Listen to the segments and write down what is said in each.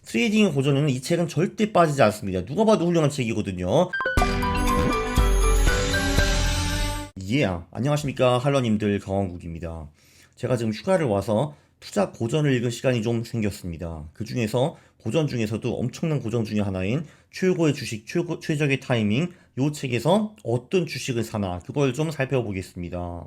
트레이딩의 고전에는 이 책은 절대 빠지지 않습니다. 누가 봐도 훌륭한 책이거든요. 안녕하십니까 할러님들, 강원국입니다. 제가 지금 휴가를 와서 투자 고전을 읽은 시간이 좀 생겼습니다. 그 중에서 고전 중에서도 엄청난 고전 중에 하나인 최고의 주식, 최적의 타이밍, 요 책에서 어떤 주식을 사나 그걸 좀 살펴보겠습니다.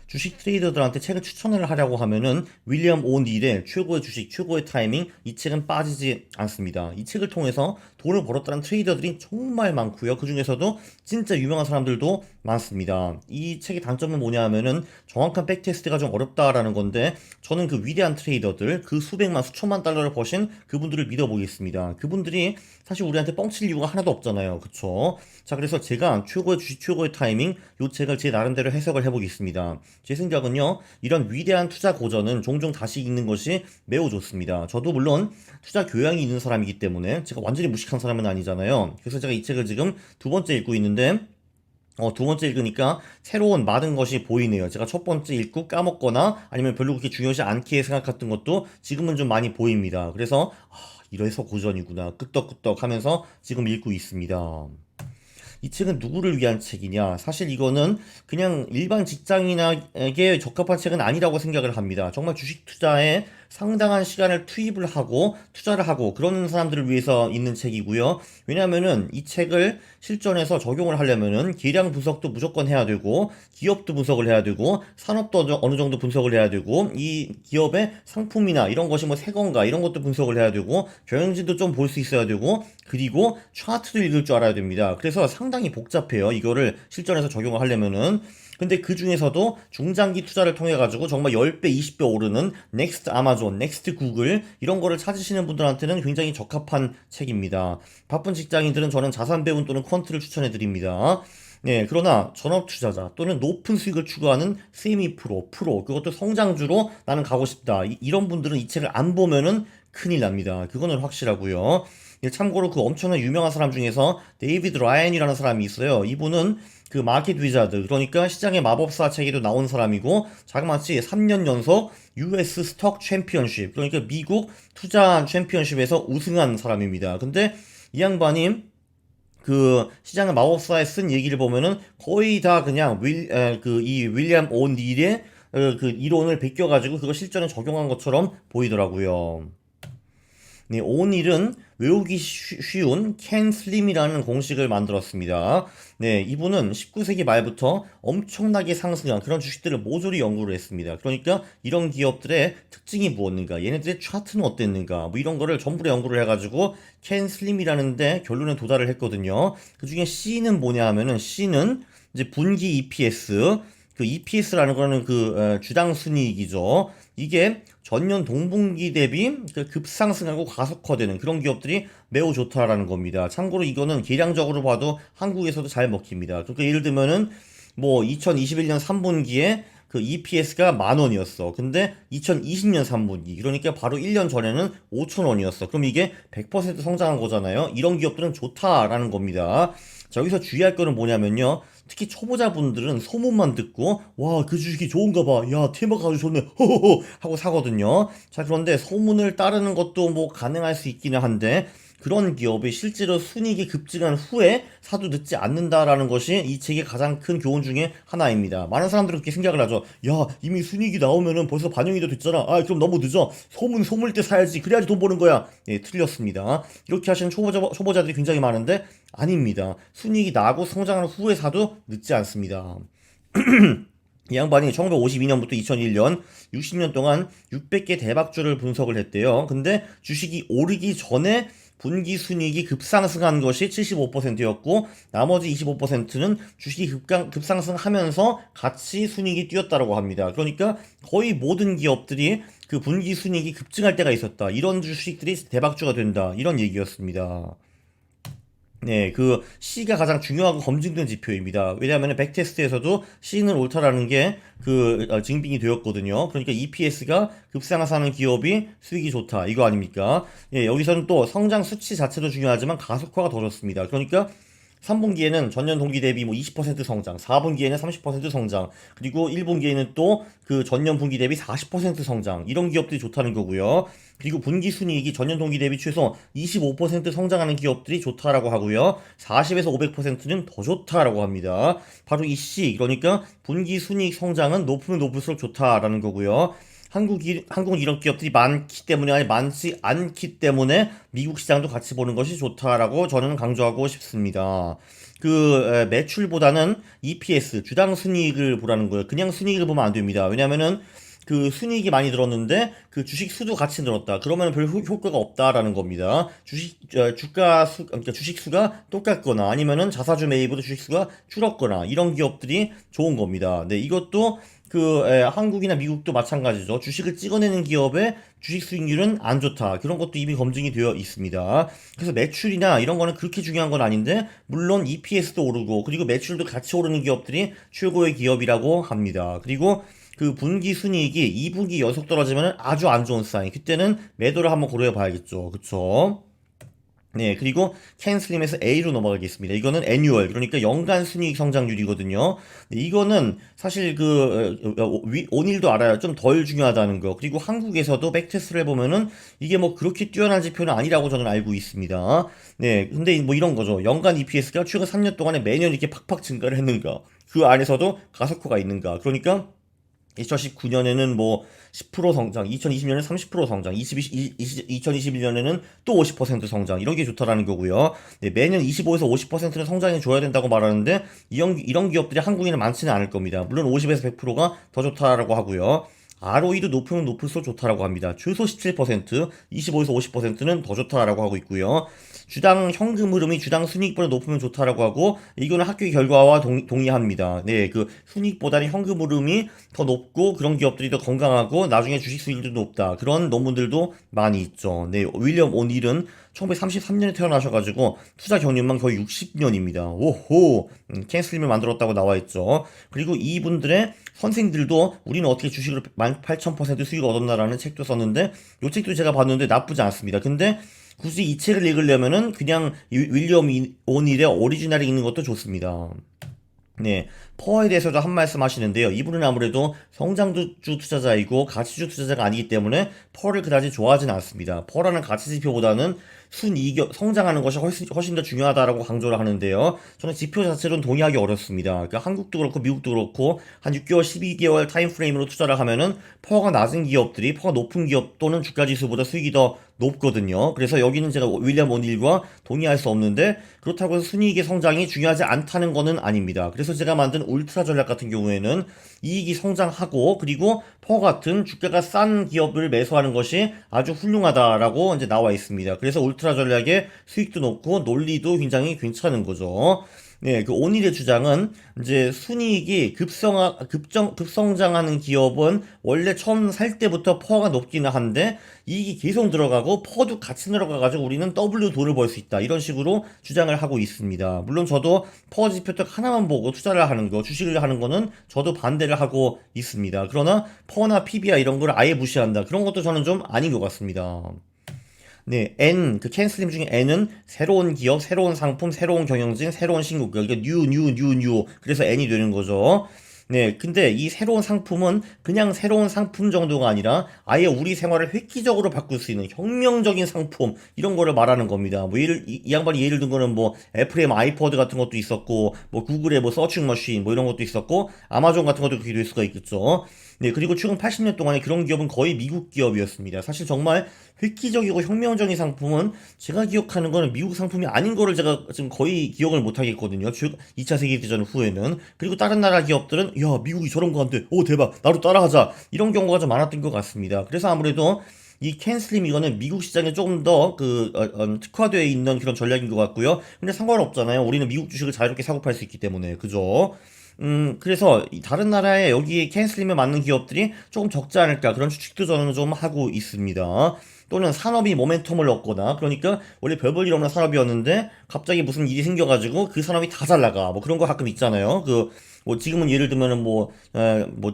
주식 트레이더들한테 책을 추천을 하려고 하면은 윌리엄 오닐의 최고의 주식, 최고의 타이밍, 이 책은 빠지지 않습니다. 이 책을 통해서 돈을 벌었다는 트레이더들이 정말 많고요. 그 중에서도 진짜 유명한 사람들도 많습니다. 이 책의 단점은 뭐냐 하면은 정확한 백테스트가 좀 어렵다라는 건데, 저는 그 위대한 트레이더들, 그 수백만, 수천만 달러를 버신 그분들을 믿어보겠습니다. 그분들이 사실 우리한테 뻥칠 이유가 하나도 없잖아요. 그쵸? 자, 그래서 제가 최고의 주식, 최고의 타이밍, 요 책을 제 나름대로 해석을 해보겠습니다. 제 생각은요, 이런 위대한 투자 고전은 종종 다시 읽는 것이 매우 좋습니다. 저도 물론 투자 교양이 있는 사람이기 때문에 제가 완전히 무식한 사람은 아니잖아요. 그래서 제가 이 책을 지금 두 번째 읽고 있는데, 두 번째 읽으니까 새로운 많은 것이 보이네요. 제가 첫 번째 읽고 까먹거나 아니면 별로 그렇게 중요시 않게 생각했던 것도 지금은 좀 많이 보입니다. 그래서 이래서 고전이구나 끄떡끄떡 하면서 지금 읽고 있습니다. 이 책은 누구를 위한 책이냐? 사실 이거는 그냥 일반 직장인에게 적합한 책은 아니라고 생각을 합니다. 정말 주식 투자에 상당한 시간을 투입을 하고 투자를 하고 그런 사람들을 위해서 있는 책이고요. 왜냐하면은 이 책을 실전에서 적용을 하려면은 계량 분석도 무조건 해야 되고, 기업도 분석을 해야 되고, 산업도 어느 정도 분석을 해야 되고, 이 기업의 상품이나 이런 것이 뭐 새 건가 이런 것도 분석을 해야 되고, 경영진도 좀 볼 수 있어야 되고, 그리고 차트도 읽을 줄 알아야 됩니다. 그래서 상당히 복잡해요. 이거를 실전에서 적용을 하려면은. 근데 그 중에서도 중장기 투자를 통해 가지고 정말 10배, 20배 오르는 넥스트 아마존, 넥스트 구글 이런 거를 찾으시는 분들한테는 굉장히 적합한 책입니다. 바쁜 직장인들은 저는 자산 배분 또는 퀀트를 추천해 드립니다. 네, 그러나 전업 투자자 또는 높은 수익을 추구하는 세미 프로, 그것도 성장주로 나는 가고 싶다. 이런 분들은 이 책을 안 보면은 큰일 납니다. 그거는 확실하고요. 참고로 그 엄청난 유명한 사람 중에서 데이비드 라이언이라는 사람이 있어요. 이분은 그 마켓 위자드, 그러니까 시장의 마법사 책에도 나온 사람이고, 자그마치 3년 연속 US 스톡 챔피언십, 그러니까 미국 투자 챔피언십에서 우승한 사람입니다. 근데 이 양반이 그 시장의 마법사에 쓴 얘기를 보면은 거의 다 그냥 이 윌리엄 오닐의 그 이론을 베껴가지고 그거 실전에 적용한 것처럼 보이더라고요. 네, 오닐은 외우기 쉬운 캔 슬림이라는 공식을 만들었습니다. 네, 이분은 19세기 말부터 엄청나게 상승한 그런 주식들을 모조리 연구를 했습니다. 그러니까 이런 기업들의 특징이 무엇인가, 얘네들의 차트는 어땠는가, 뭐 이런 거를 전부 다 연구를 해가지고 캔 슬림이라는데 결론에 도달을 했거든요. 그 중에 C는 뭐냐 하면은, C는 이제 분기 EPS, 그 EPS라는 거는 주당 순이익이죠. 이게 전년 동분기 대비 급상승하고 가속화되는 그런 기업들이 매우 좋다라는 겁니다. 참고로 이거는 계량적으로 봐도 한국에서도 잘 먹힙니다. 그러니까 예를 들면은 뭐 2021년 3분기에 그 EPS가 10,000원이었어. 근데 2020년 3분기, 그러니까 바로 1년 전에는 5,000원이었어. 그럼 이게 100% 성장한 거잖아요. 이런 기업들은 좋다라는 겁니다. 자, 여기서 주의할 거는 뭐냐면요, 특히 초보자분들은 소문만 듣고 와, 그 주식이 좋은가 봐, 야 테마가 아주 좋네, 호호호 하고 사거든요. 자, 그런데 소문을 따르는 것도 뭐 가능할 수 있기는 한데, 그런 기업이 실제로 순이익이 급증한 후에 사도 늦지 않는다라는 것이 이 책의 가장 큰 교훈 중에 하나입니다. 많은 사람들은 그렇게 생각을 하죠. 야, 이미 순이익이 나오면은 벌써 반영이 됐잖아. 아, 그럼 너무 늦어. 소문일 때 사야지. 그래야지 돈 버는 거야. 예, 틀렸습니다. 이렇게 하시는 초보자들이 굉장히 많은데 아닙니다. 순이익이 나고 성장한 후에 사도 늦지 않습니다. 이 양반이 1952년부터 2001년 60년 동안 600개 대박주를 분석을 했대요. 근데 주식이 오르기 전에 분기 순이익이 급상승한 것이 75%였고, 나머지 25%는 주식이 급상승하면서 같이 순이익이 뛰었다고 합니다. 그러니까 거의 모든 기업들이 그 분기 순이익이 급증할 때가 있었다, 이런 주식들이 대박주가 된다, 이런 얘기였습니다. 네, 그 C가 가장 중요하고 검증된 지표입니다. 왜냐하면 백테스트에서도 C는 옳다라는 게 증빙이 되었거든요. 그러니까 EPS가 급상승하는 기업이 수익이 좋다, 이거 아닙니까? 예, 여기서는 또 성장 수치 자체도 중요하지만 가속화가 더 좋습니다. 그러니까 3분기에는 전년 동기 대비 뭐 20% 성장, 4분기에는 30% 성장, 그리고 1분기에는 또 그 전년 분기 대비 40% 성장, 이런 기업들이 좋다는 거고요. 그리고 분기 순이익이 전년 동기 대비 최소 25% 성장하는 기업들이 좋다라고 하고요. 40에서 500%는 더 좋다라고 합니다. 바로 이 C, 그러니까 분기 순이익 성장은 높으면 높을수록 좋다라는 거고요. 한국 이런 기업들이 많기 때문에, 아니 많지 않기 때문에 미국 시장도 같이 보는 것이 좋다라고 저는 강조하고 싶습니다. 매출보다는 EPS, 주당 순이익을 보라는 거예요. 그냥 순이익을 보면 안 됩니다. 왜냐면은 그 순이익이 많이 늘었는데 그 주식 수도 같이 늘었다. 그러면 별 효과가 없다라는 겁니다. 그러니까 주식 수가 똑같거나 아니면은 자사주 매입으로 주식 수가 줄었거나 이런 기업들이 좋은 겁니다. 네, 이것도 한국이나 미국도 마찬가지죠. 주식을 찍어내는 기업의 주식 수익률은 안 좋다. 그런 것도 이미 검증이 되어 있습니다. 그래서 매출이나 이런 거는 그렇게 중요한 건 아닌데, 물론 EPS도 오르고, 그리고 매출도 같이 오르는 기업들이 최고의 기업이라고 합니다. 그리고 그 분기 순이익이 2분기 연속 떨어지면 아주 안 좋은 사인. 그때는 매도를 한번 고려해 봐야겠죠. 그쵸? 네, 그리고 캔슬림에서 A로 넘어가겠습니다. 이거는 애뉴얼, 그러니까 연간 순이익 성장률이거든요. 네, 이거는 사실 온일도 알아요. 좀 덜 중요하다는 거. 그리고 한국에서도 백테스트를 해보면은 이게 뭐 그렇게 뛰어난 지표는 아니라고 저는 알고 있습니다. 네, 근데 뭐 이런 거죠. 연간 EPS가 최근 3년 동안에 매년 이렇게 팍팍 증가를 했는가? 그 안에서도 가속화가 있는가? 그러니까 2019년에는 뭐 10% 성장, 2020년에는 30% 성장, 2021년에는 또 50% 성장, 이런 게 좋다라는 거고요. 네, 매년 25에서 50%는 성장해 줘야 된다고 말하는데, 이런 기업들이 한국에는 많지는 않을 겁니다. 물론 50에서 100%가 더 좋다라고 하고요. ROE도 높으면 높을수록 좋다라고 합니다. 최소 17%, 25에서 50%는 더 좋다라고 하고 있고요. 주당 현금 흐름이 주당 순이익보다 높으면 좋다라고 하고, 이거는 학교 결과와 동의합니다. 네, 그 순이익보다는 현금 흐름이 더 높고 그런 기업들이 더 건강하고 나중에 주식 수익률도 높다. 그런 논문들도 많이 있죠. 네, 윌리엄 오닐은 1933년에 태어나셔가지고 투자 경륜만 거의 60년입니다. 오호, 캔슬림을 만들었다고 나와 있죠. 그리고 이분들의 선생들도 우리는 어떻게 주식으로 18,000% 수익을 얻었나라는 책도 썼는데, 이 책도 제가 봤는데 나쁘지 않습니다. 근데 굳이 이 책을 읽으려면은 그냥 윌리엄 오닐의 오리지널이 읽는 것도 좋습니다. 네, 퍼에 대해서도 한 말씀 하시는데요. 이분은 아무래도 성장주 투자자이고 가치주 투자자가 아니기 때문에 퍼를 그다지 좋아하지는 않습니다. 퍼라는 가치 지표보다는 순이익, 성장하는 것이 훨씬 더 중요하다라고 강조를 하는데요. 저는 지표 자체로는 동의하기 어렵습니다. 그러니까 한국도 그렇고 미국도 그렇고 한 6개월, 12개월 타임 프레임으로 투자를 하면은 퍼가 낮은 기업들이 퍼가 높은 기업 또는 주가 지수보다 수익이 더 높거든요. 그래서 여기는 제가 윌리엄 오닐과 동의할 수 없는데, 그렇다고 해서 순이익의 성장이 중요하지 않다는 것은 아닙니다. 그래서 제가 만든 울트라 전략 같은 경우에는 이익이 성장하고 그리고 퍼 같은 주가가 싼 기업을 매수하는 것이 아주 훌륭하다라고 이제 나와 있습니다. 그래서 울트라 전략의 수익도 높고 논리도 굉장히 괜찮은 거죠. 네, 그 오닐의 주장은 이제 순이익이 급성장하는 기업은 원래 처음 살 때부터 퍼가 높기는 한데 이익이 계속 들어가고 퍼도 같이 들어가가지고 우리는 W 돈을 벌 수 있다, 이런 식으로 주장을 하고 있습니다. 물론 저도 퍼 지표딱 하나만 보고 투자를 하는 거, 주식을 하는 거는 저도 반대를 하고 있습니다. 그러나 퍼나 PBR 이런 걸 아예 무시한다, 그런 것도 저는 좀 아닌 것 같습니다. 네, 그 캔슬림 중에 N은 새로운 기업, 새로운 상품, 새로운 경영진, 새로운 신곡. 그러니까 뉴. 그래서 N이 되는 거죠. 네, 근데 이 새로운 상품은 그냥 새로운 상품 정도가 아니라 아예 우리 생활을 획기적으로 바꿀 수 있는 혁명적인 상품, 이런 거를 말하는 겁니다. 뭐 이 양반이 예를 든 거는 뭐 애플의 뭐 아이포드 같은 것도 있었고, 뭐 구글의 뭐 서칭 머신 뭐 이런 것도 있었고, 아마존 같은 것도 그렇게 될 수가 있겠죠. 네, 그리고 최근 80년 동안에 그런 기업은 거의 미국 기업이었습니다. 사실 정말 획기적이고 혁명적인 상품은 제가 기억하는 거는 미국 상품이 아닌 거를 제가 지금 거의 기억을 못 하겠거든요. 2차 세계대전 후에는. 그리고 다른 나라 기업들은 야, 미국이 저런 거 한대. 오, 대박. 나도 따라하자. 이런 경우가 좀 많았던 것 같습니다. 그래서 아무래도 이 캔슬림 이거는 미국 시장에 조금 더 특화되어 있는 그런 전략인 것 같고요. 근데 상관없잖아요. 우리는 미국 주식을 자유롭게 사고 팔 수 있기 때문에. 그죠? 그래서 다른 나라에 여기에 캔슬림에 맞는 기업들이 조금 적지 않을까, 그런 추측도 저는 좀 하고 있습니다. 또는 산업이 모멘텀을 얻거나, 그러니까 원래 별 볼 일 없는 산업이었는데 갑자기 무슨 일이 생겨가지고 그 산업이 다 잘 나가. 뭐 그런 거 가끔 있잖아요. 뭐 지금은 예를 들면은 뭐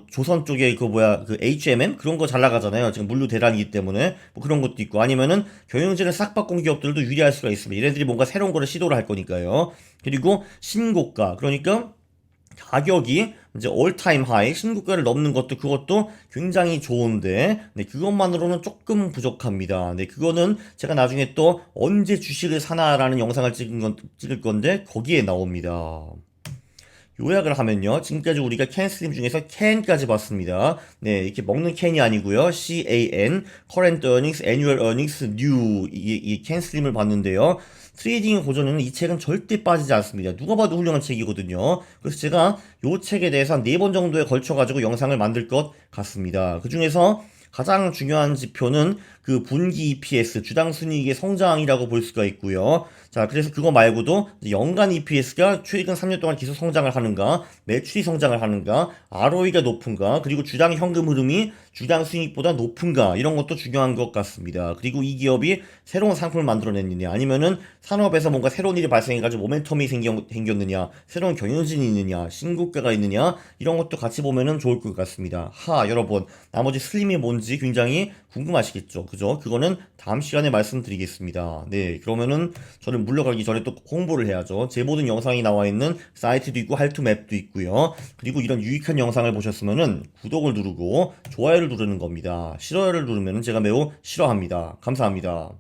조선 쪽에 그 뭐야 그 HMM 그런 거 잘 나가잖아요. 지금 물류 대란이기 때문에 뭐 그런 것도 있고, 아니면은 경영진을 싹 바꾼 기업들도 유리할 수가 있습니다. 얘네들이 뭔가 새로운 거를 시도를 할 거니까요. 그리고 신고가, 그러니까 가격이 이제 올타임 하이 신고가를 넘는 것도, 그것도 굉장히 좋은데, 네, 그것만으로는 조금 부족합니다. 네, 그거는 제가 나중에 또 언제 주식을 사나라는 영상을 찍을 건데 거기에 나옵니다. 요약을 하면요. 지금까지 우리가 캔슬림 중에서 캔까지 봤습니다. 네, 이렇게 먹는 캔이 아니고요. CAN, Current Earnings, Annual Earnings, New, 이 캔슬림을 봤는데요. 트레이딩의 고전에는 이 책은 절대 빠지지 않습니다. 누가 봐도 훌륭한 책이거든요. 그래서 제가 이 책에 대해서 한 4번 정도에 걸쳐가지고 영상을 만들 것 같습니다. 그 중에서 가장 중요한 지표는 그 분기 EPS, 주당 순이익의 성장이라고 볼 수가 있고요. 자, 그래서 그거 말고도 연간 EPS가 최근 3년 동안 계속 성장을 하는가, 매출이 성장을 하는가, ROE가 높은가, 그리고 주당 현금 흐름이 주당 수익보다 높은가, 이런 것도 중요한 것 같습니다. 그리고 이 기업이 새로운 상품을 만들어냈느냐, 아니면은 산업에서 뭔가 새로운 일이 발생해가지고 모멘텀이 생겼느냐, 새로운 경영진이 있느냐, 신고가가 있느냐, 이런 것도 같이 보면은 좋을 것 같습니다. 여러분, 나머지 슬림이 뭔지 굉장히 궁금하시겠죠? 그죠? 그거는 다음 시간에 말씀드리겠습니다. 네, 그러면은 저는 물러가기 전에 또 홍보를 해야죠. 제 모든 영상이 나와 있는 사이트도 있고 할투맵도 있고요. 그리고 이런 유익한 영상을 보셨으면은 구독을 누르고 좋아요를 누르는 겁니다. 싫어요를 누르면 제가 매우 싫어합니다. 감사합니다.